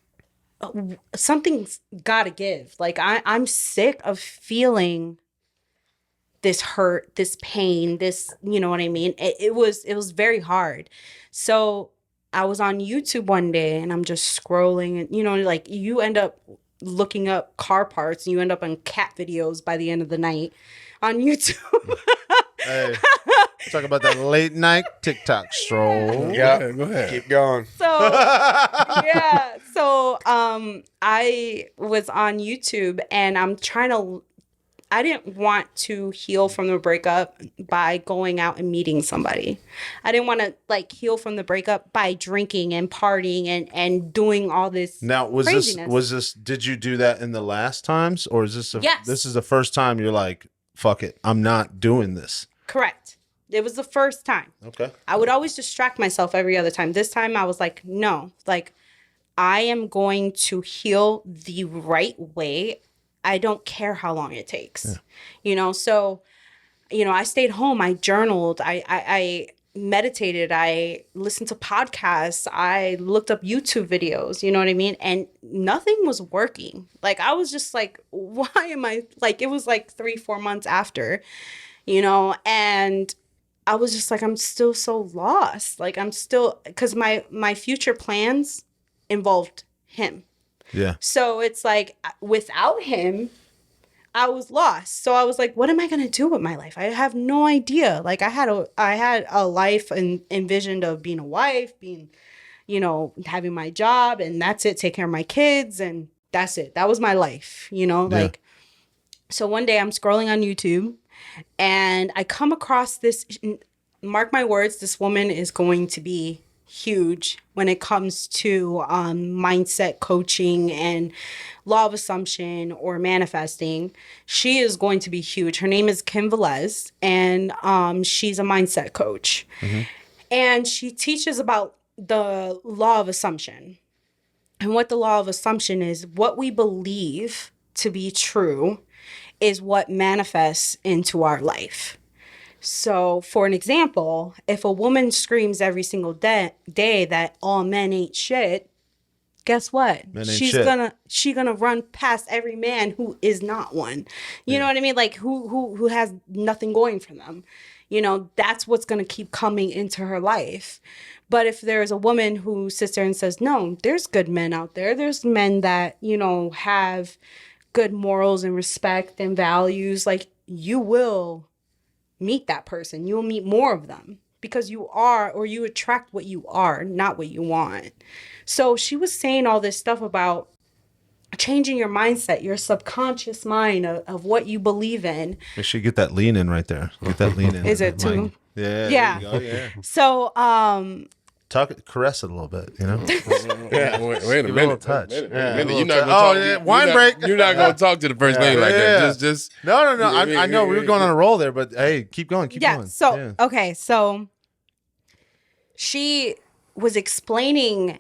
something's gotta give. Like I'm sick of feeling this hurt, this pain, this, you know what I mean? It was very hard. So I was on YouTube one day and I'm just scrolling and, you know, like you end up looking up car parts and you end up on cat videos by the end of the night on YouTube. Hey, talk about that late night TikTok stroll. Yeah. Go ahead. Keep going. So yeah. So I was on YouTube and I didn't want to heal from the breakup by going out and meeting somebody. I didn't want to like heal from the breakup by drinking and partying and doing all this. Now, craziness. did you do that in the last times or is Yes. this is the first time you're like, fuck it, I'm not doing this? Correct. It was the first time. Okay. I would always distract myself every other time. This time I was like, no, like I am going to heal the right way. I don't care how long it takes, you know? So, you know, I stayed home, I journaled, I meditated, I listened to podcasts, I looked up YouTube videos, you know what I mean? And nothing was working. Like, I was just like, why am I, like, it was like 3-4 months after, you know, and I was just like, I'm still so lost. Like, I'm still, because my future plans involved him. Yeah. So it's like, without him, I was lost. So I was like, what am I going to do with my life? I have no idea. Like I had a life and envisioned of being a wife, being, having my job, and that's it, take care of my kids, and that's it. That was my life, like. So one day I'm scrolling on YouTube and I come across this, mark my words, this woman is going to be huge when it comes to mindset coaching and law of assumption or manifesting. She is going to be huge. Her name is Kim Velez, and she's a mindset coach. And she teaches about the law of assumption. And what the law of assumption is, what we believe to be true is what manifests into our life. So, for an example, if a woman screams every single day that all men ain't shit, guess what? She's gonna run past every man who is not one. You know what I mean? Like who has nothing going for them. That's what's gonna keep coming into her life. But if there's a woman who sits there and says, no, there's good men out there. There's men that, have good morals and respect and values, like you will meet that person. You will meet more of them because you are, or you attract what you are, not what you want. So she was saying all this stuff about changing your mindset, your subconscious mind of what you believe in. Make sure you get that lean in right there. Get that lean in. Is it too? Yeah. Yeah. There you go, yeah. So, caress it a little bit, Wait a Give it a little minute. touch. Wait a Yeah. minute. A You're little not touch. gonna talk. Wine break. You're not going to talk to the first lady like that. Yeah. Just. No. I know we were going on a roll there, but hey, keep going. Keep going. So, okay. So she was explaining,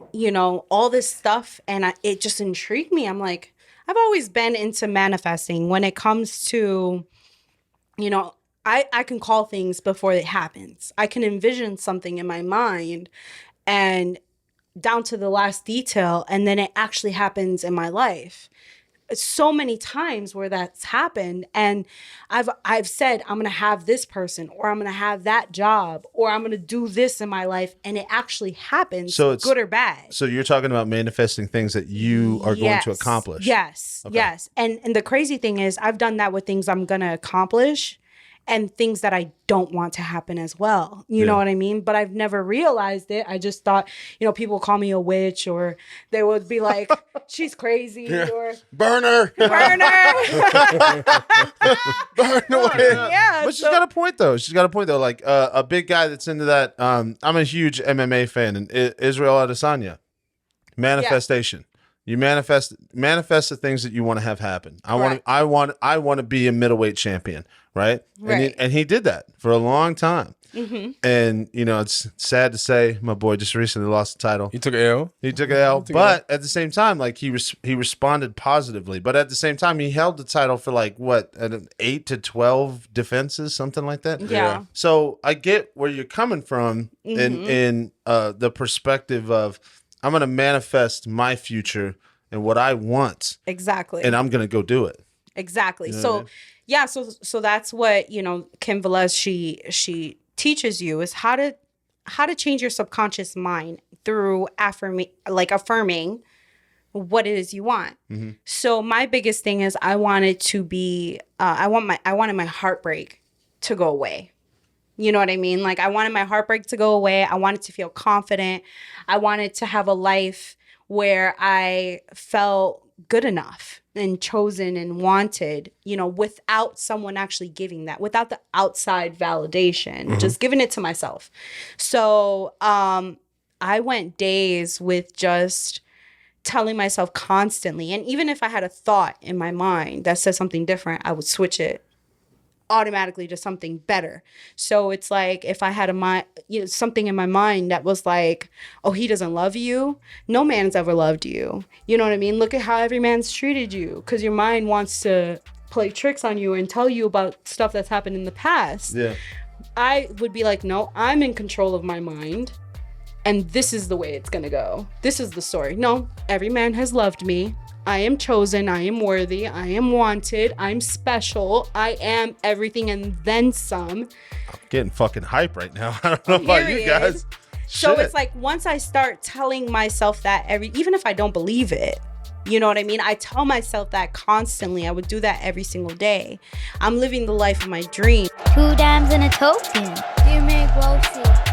all this stuff, and it just intrigued me. I'm like, I've always been into manifesting when it comes to, I can call things before it happens. I can envision something in my mind and down to the last detail, and then it actually happens in my life. So many times where that's happened, and I've said I'm gonna have this person, or I'm gonna have that job, or I'm gonna do this in my life, and it actually happens, so it's good or bad. So you're talking about manifesting things that you are going to accomplish. Yes, okay. Yes. And the crazy thing is I've done that with things I'm gonna accomplish and things that I don't want to happen as well. You know what I mean? But I've never realized it. I just thought, people call me a witch, or they would be like, she's crazy, or burn her. Burn away. Yeah. But she's got a point though. Like a big guy that's into that. I'm a huge MMA fan, and Israel Adesanya. Manifestation. Yeah. You manifest the things that you want to have happen. I want to be a middleweight champion, right? And he did that for a long time. Mm-hmm. And it's sad to say, my boy just recently lost the title. He took an L. But at the same time, like he responded positively. But at the same time, he held the title for 8 to 12 defenses, something like that. Yeah. So I get where you're coming from in the perspective of, I'm going to manifest my future and what I want. Exactly. And I'm going to go do it. Exactly. So that's what, Kim Velez, she teaches you, is how to change your subconscious mind through affirming what it is you want. Mm-hmm. So my biggest thing is I wanted to be, I wanted my heartbreak to go away. You know what I mean? Like I wanted my heartbreak to go away. I wanted to feel confident. I wanted to have a life where I felt good enough and chosen and wanted, without someone actually giving that, without the outside validation, just giving it to myself. So I went days with just telling myself constantly. And even if I had a thought in my mind that said something different, I would switch it automatically to something better. So it's like if I had something in my mind that was like, oh, he doesn't love you. No man's ever loved you. You know what I mean? Look at how every man's treated you, because your mind wants to play tricks on you and tell you about stuff that's happened in the past. Yeah. I would be like, no, I'm in control of my mind, and this is the way it's gonna go. This is the story. No, every man has loved me. I am chosen, I am worthy, I am wanted, I'm special, I am everything and then some. I'm getting fucking hype right now. I don't know about you guys. So it's like once I start telling myself that even if I don't believe it, You know what I mean? I tell myself that constantly. I would do that every single day. I'm living the life of my dream. 2 dimes and a token. Do make roasted.